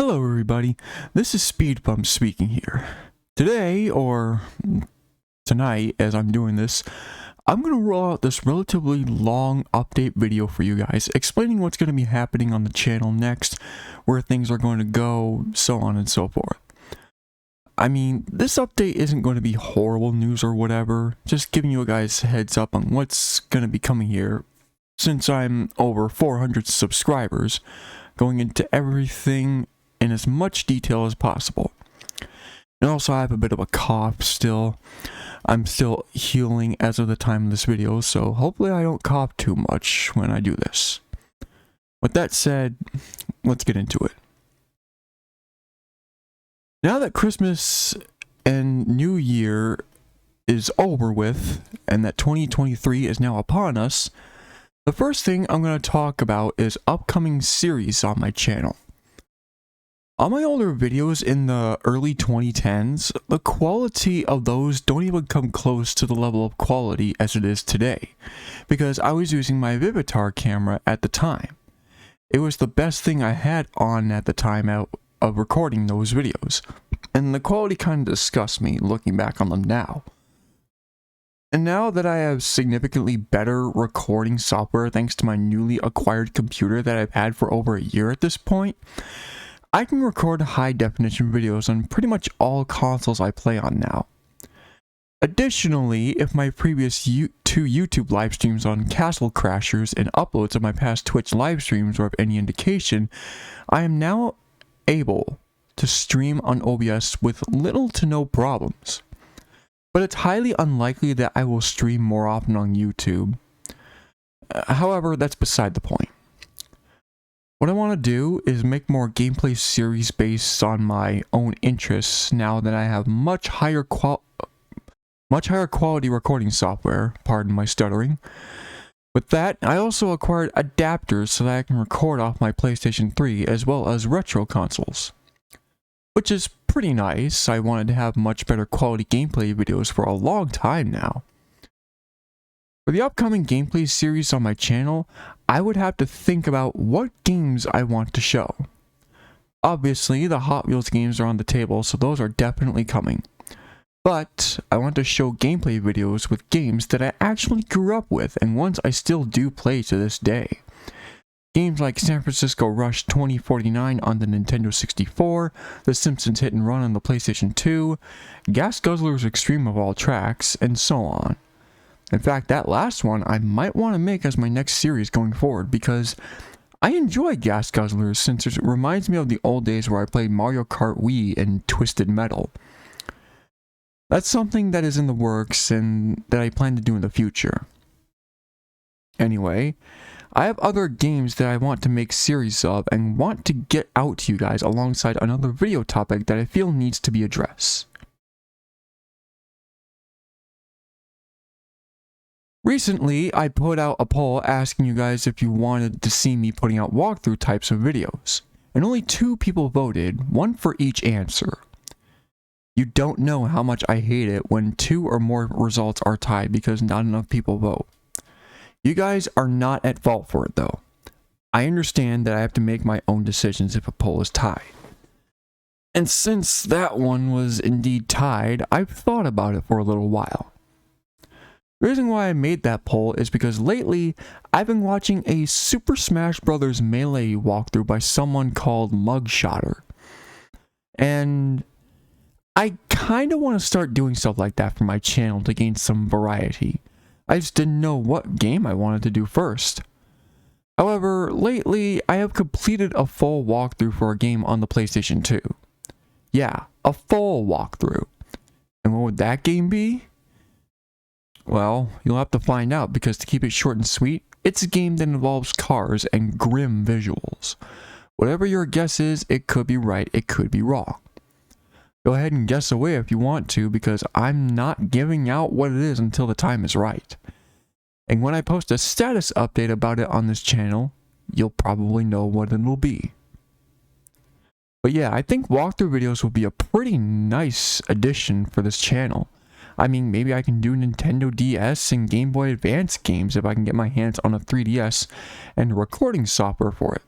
Hello everybody, this is Speed Bump speaking here. Today, or tonight as I'm doing this, I'm going to roll out this relatively long update video for you guys, explaining what's going to be happening on the channel next, where things are going to go, so on and so forth. I mean, this update isn't going to be horrible news or whatever, just giving you guys a heads up on what's going to be coming here, since I'm over 400 subscribers, going into everything in as much detail as possible. And also I have a bit of a cough still. I'm still healing as of the time of this video, so hopefully I don't cough too much when I do this. With that said, let's get into it. Now that Christmas and New Year is over with, and that 2023 is now upon us, the first thing I'm going to talk about is upcoming series on my channel. On my older videos in the early 2010s, the quality of those don't even come close to the level of quality as it is today, because I was using my Vivitar camera at the time. It was the best thing I had on at the time out of recording those videos, and the quality kind of disgusts me looking back on them now. And now that I have significantly better recording software thanks to my newly acquired computer that I've had for over a year at this point, I can record high-definition videos on pretty much all consoles I play on now. Additionally, if my previous two YouTube live streams on Castle Crashers and uploads of my past Twitch live streams were of any indication, I am now able to stream on OBS with little to no problems. But it's highly unlikely that I will stream more often on YouTube. However, that's beside the point. What I want to do is make more gameplay series based on my own interests now that I have much higher quality recording software, pardon my stuttering. With that, I also acquired adapters so that I can record off my PlayStation 3 as well as retro consoles, which is pretty nice. I wanted to have much better quality gameplay videos for a long time now. For the upcoming gameplay series on my channel, I would have to think about what games I want to show. Obviously, the Hot Wheels games are on the table, so those are definitely coming. But I want to show gameplay videos with games that I actually grew up with and ones I still do play to this day. Games like San Francisco Rush 2049 on the Nintendo 64, The Simpsons Hit and Run on the PlayStation 2, Gas Guzzlers Extreme of All Tracks, and so on. In fact, that last one I might want to make as my next series going forward because I enjoy Gas Guzzlers since it reminds me of the old days where I played Mario Kart Wii and Twisted Metal. That's something that is in the works and that I plan to do in the future. Anyway, I have other games that I want to make series of and want to get out to you guys alongside another video topic that I feel needs to be addressed. Recently, I put out a poll asking you guys if you wanted to see me putting out walkthrough types of videos, and only 2 people voted, 1 for each answer. You don't know how much I hate it when 2 or more results are tied because not enough people vote. You guys are not at fault for it though. I understand that I have to make my own decisions if a poll is tied. And since that one was indeed tied, I've thought about it for a little while. The reason why I made that poll is because lately, I've been watching a Super Smash Bros. Melee walkthrough by someone called Mugshotter. And I kinda want to start doing stuff like that for my channel to gain some variety. I just didn't know what game I wanted to do first. However, lately, I have completed a full walkthrough for a game on the PlayStation 2. Yeah, a full walkthrough. And what would that game be? Well, you'll have to find out because to keep it short and sweet, it's a game that involves cars and grim visuals. Whatever your guess is, it could be right, it could be wrong. Go ahead and guess away if you want to because I'm not giving out what it is until the time is right. And when I post a status update about it on this channel, you'll probably know what it'll be. But yeah, I think walkthrough videos will be a pretty nice addition for this channel. I mean, maybe I can do Nintendo DS and Game Boy Advance games if I can get my hands on a 3DS and recording software for it.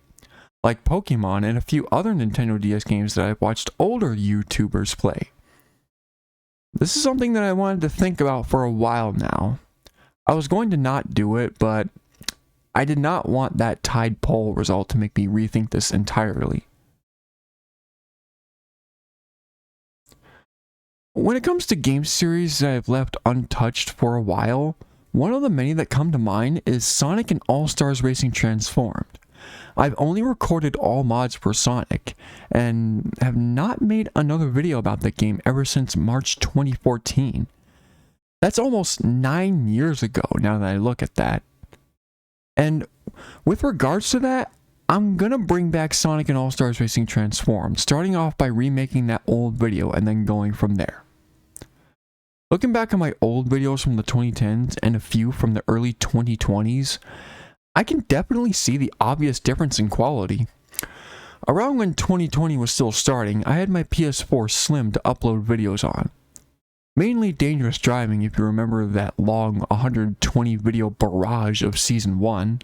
like Pokemon and a few other Nintendo DS games that I've watched older YouTubers play. This is something that I wanted to think about for a while now. I was going to not do it, but I did not want that tied poll result to make me rethink this entirely. When it comes to game series that I've left untouched for a while, one of the many that come to mind is Sonic and All-Stars Racing Transformed. I've only recorded all mods for Sonic, and have not made another video about the game ever since March 2014. That's almost 9 years ago now that I look at that. And with regards to that, I'm gonna bring back Sonic and All-Stars Racing Transformed, starting off by remaking that old video and then going from there. Looking back at my old videos from the 2010s and a few from the early 2020s, I can definitely see the obvious difference in quality. Around when 2020 was still starting, I had my PS4 Slim to upload videos on. Mainly Dangerous Driving, if you remember that long 120 video barrage of Season 1.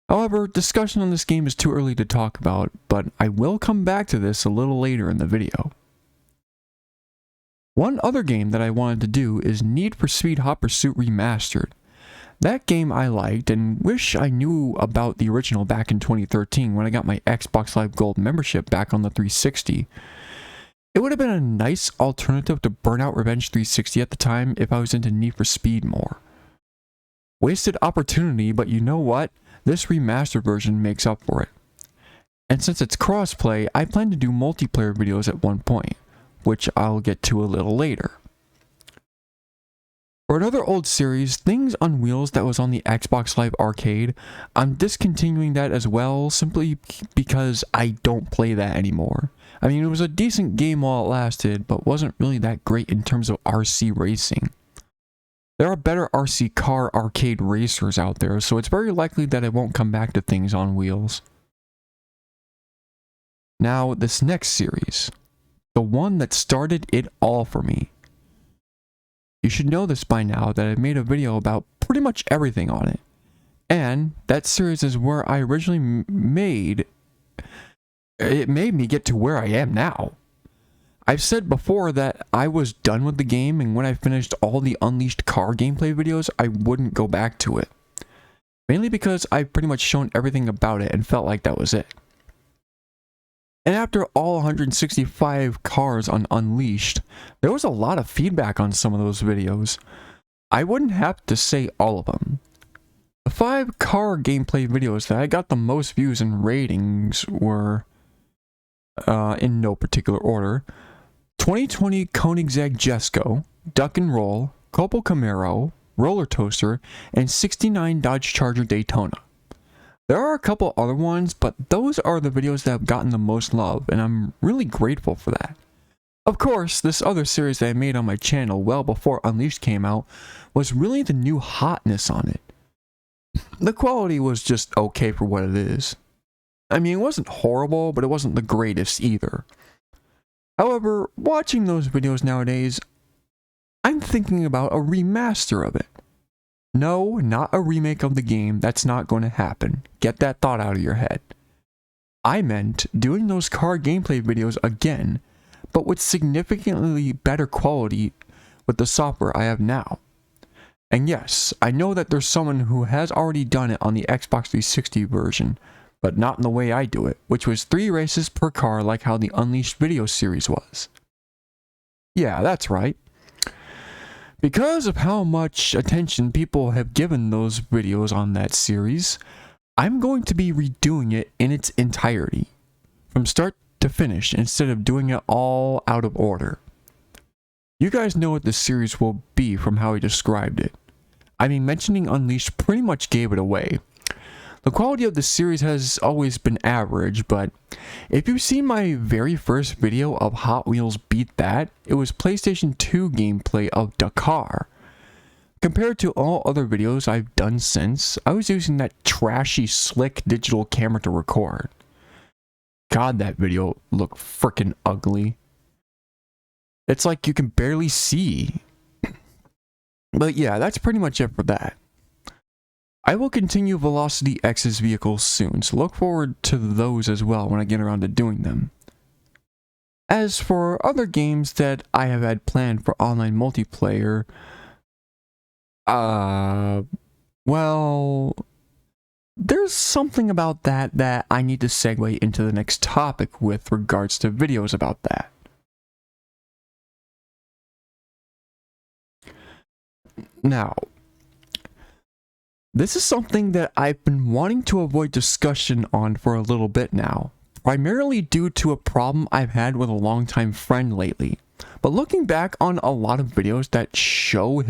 However, discussion on this game is too early to talk about, but I will come back to this a little later in the video. One other game that I wanted to do is Need for Speed Hot Pursuit Remastered. That game I liked and wish I knew about the original back in 2013 when I got my Xbox Live Gold membership back on the 360. It would have been a nice alternative to Burnout Revenge 360 at the time if I was into Need for Speed more. Wasted opportunity, but you know what? This remastered version makes up for it. And since it's crossplay, I plan to do multiplayer videos at one point, which I'll get to a little later. For another old series, Things on Wheels that was on the Xbox Live Arcade, I'm discontinuing that as well simply because I don't play that anymore. I mean, it was a decent game while it lasted, but wasn't really that great in terms of RC racing. There are better RC car arcade racers out there, so it's very likely that I won't come back to Things on Wheels. Now, this next series, the one that started it all for me. You should know this by now that I've made a video about pretty much everything on it. And that series is where I originally made me get to where I am now. I've said before that I was done with the game, and when I finished all the Unleashed car gameplay videos, I wouldn't go back to it. Mainly because I've pretty much shown everything about it and felt like that was it. And after all 165 cars on Unleashed, there was a lot of feedback on some of those videos. I wouldn't have to say all of them. The 5 car gameplay videos that I got the most views and ratings were, in no particular order, 2020 Koenigsegg Jesko, Duck and Roll, Copel Camaro, Roller Toaster, and 69 Dodge Charger Daytona. There are a couple other ones, but those are the videos that have gotten the most love, and I'm really grateful for that. Of course, this other series that I made on my channel well before Unleashed came out was really the new hotness on it. The quality was just okay for what it is. I mean, it wasn't horrible, but it wasn't the greatest either. However, watching those videos nowadays, I'm thinking about a remaster of it. No, not a remake of the game. That's not going to happen. Get that thought out of your head. I meant doing those car gameplay videos again, but with significantly better quality with the software I have now. And yes, I know that there's someone who has already done it on the Xbox 360 version, but not in the way I do it, which was 3 races per car like how the Unleashed video series was. Yeah, that's right. Because of how much attention people have given those videos on that series, I'm going to be redoing it in its entirety, from start to finish, instead of doing it all out of order. You guys know what this series will be from how I described it. I mean, mentioning Unleashed pretty much gave it away. The quality of the series has always been average, but if you've seen my very first video of Hot Wheels Beat That, it was PlayStation 2 gameplay of Dakar. Compared to all other videos I've done since, I was using that trashy, slick digital camera to record. God, that video looked frickin' ugly. It's like you can barely see. But yeah, that's pretty much it for that. I will continue Velocity X's vehicles soon, so look forward to those as well when I get around to doing them. As for other games that I have had planned for online multiplayer, well, there's something about that I need to segue into the next topic with regards to videos about that. Now, this is something that I've been wanting to avoid discussion on for a little bit now, primarily due to a problem I've had with a longtime friend lately. But looking back on a lot of videos that show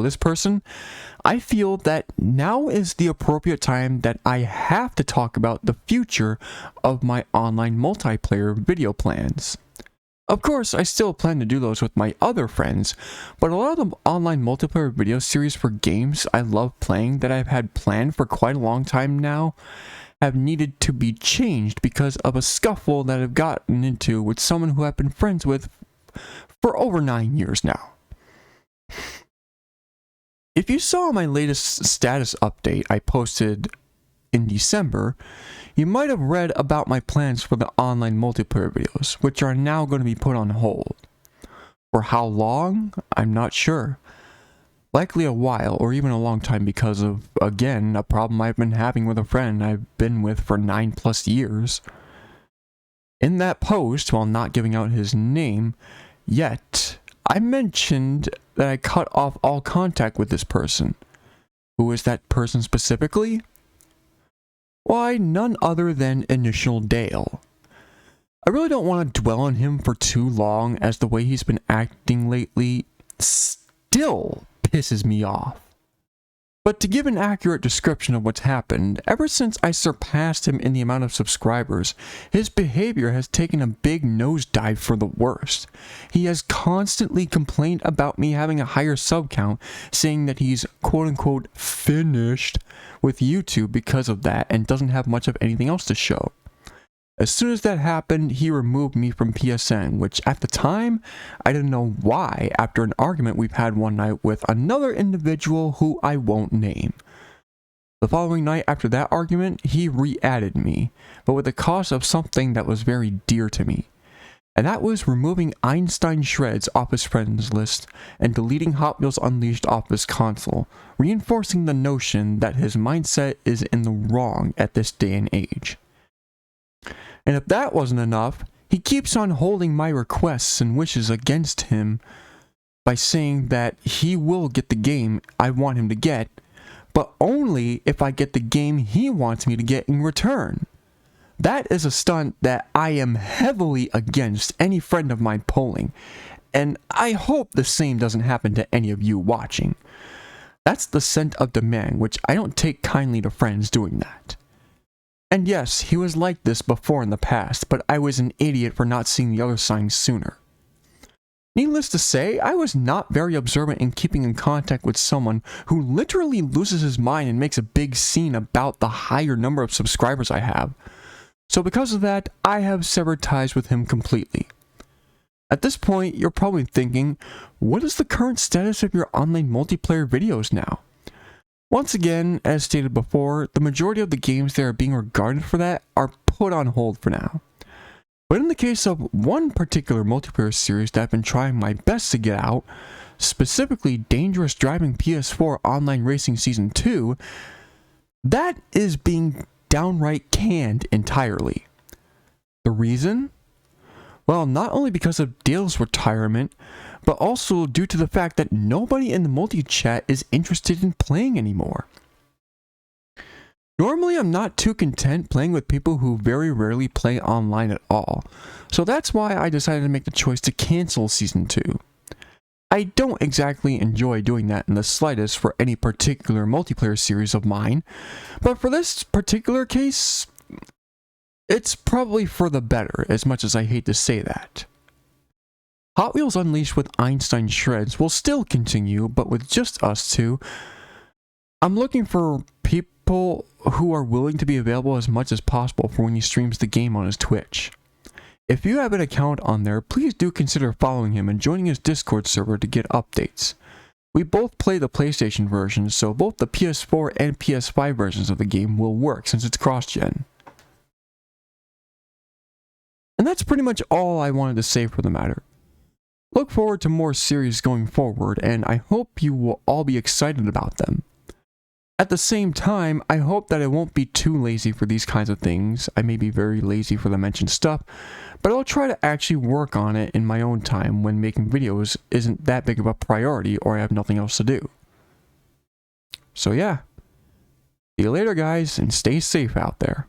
this person, I feel that now is the appropriate time that I have to talk about the future of my online multiplayer video plans. Of course, I still plan to do those with my other friends, but a lot of the online multiplayer video series for games I love playing that I've had planned for quite a long time now have needed to be changed because of a scuffle that I've gotten into with someone who I've been friends with for over 9 years now. If you saw my latest status update I posted in December, you might have read about my plans for the online multiplayer videos, which are now going to be put on hold. For how long? I'm not sure. Likely a while, or even a long time because of, again, a problem I've been having with a friend I've been with for 9+ years. In that post, while not giving out his name, yet, I mentioned that I cut off all contact with this person. Who is that person specifically? Why, none other than Initial Dale. I really don't want to dwell on him for too long, as the way he's been acting lately still pisses me off. But to give an accurate description of what's happened, ever since I surpassed him in the amount of subscribers, his behavior has taken a big nosedive for the worst. He has constantly complained about me having a higher sub count, saying that he's quote-unquote finished with YouTube because of that and doesn't have much of anything else to show. As soon as that happened, he removed me from PSN, which at the time, I didn't know why after an argument we've had one night with another individual who I won't name. The following night after that argument, he re-added me, but with the cost of something that was very dear to me. And that was removing Einstein Shreds off his friends list and deleting Hot Wheels Unleashed off his console, reinforcing the notion that his mindset is in the wrong at this day and age. And if that wasn't enough, he keeps on holding my requests and wishes against him by saying that he will get the game I want him to get, but only if I get the game he wants me to get in return. That is a stunt that I am heavily against any friend of mine pulling, and I hope the same doesn't happen to any of you watching. That's the scent of demand, which I don't take kindly to friends doing that. And yes, he was like this before in the past, but I was an idiot for not seeing the other signs sooner. Needless to say, I was not very observant in keeping in contact with someone who literally loses his mind and makes a big scene about the higher number of subscribers I have. So because of that, I have severed ties with him completely. At this point, you're probably thinking, what is the current status of your online multiplayer videos now? Once again, as stated before, the majority of the games that are being regarded for that are put on hold for now. But in the case of one particular multiplayer series that I've been trying my best to get out, specifically Dangerous Driving PS4 Online Racing Season 2, that is being downright canned entirely. The reason? Well, not only because of Dale's retirement, but also due to the fact that nobody in the multi-chat is interested in playing anymore. Normally, I'm not too content playing with people who very rarely play online at all, so that's why I decided to make the choice to cancel Season 2. I don't exactly enjoy doing that in the slightest for any particular multiplayer series of mine, but for this particular case, it's probably for the better, as much as I hate to say that. Hot Wheels Unleashed with Einstein Shreds will still continue, but with just us two. I'm looking for people who are willing to be available as much as possible for when he streams the game on his Twitch. If you have an account on there, please do consider following him and joining his Discord server to get updates. We both play the PlayStation version, so both the PS4 and PS5 versions of the game will work since it's cross-gen. And that's pretty much all I wanted to say for the matter. Look forward to more series going forward, and I hope you will all be excited about them. At the same time, I hope that I won't be too lazy for these kinds of things. I may be very lazy for the mentioned stuff, but I'll try to actually work on it in my own time when making videos isn't that big of a priority or I have nothing else to do. So yeah, see you later guys, and stay safe out there.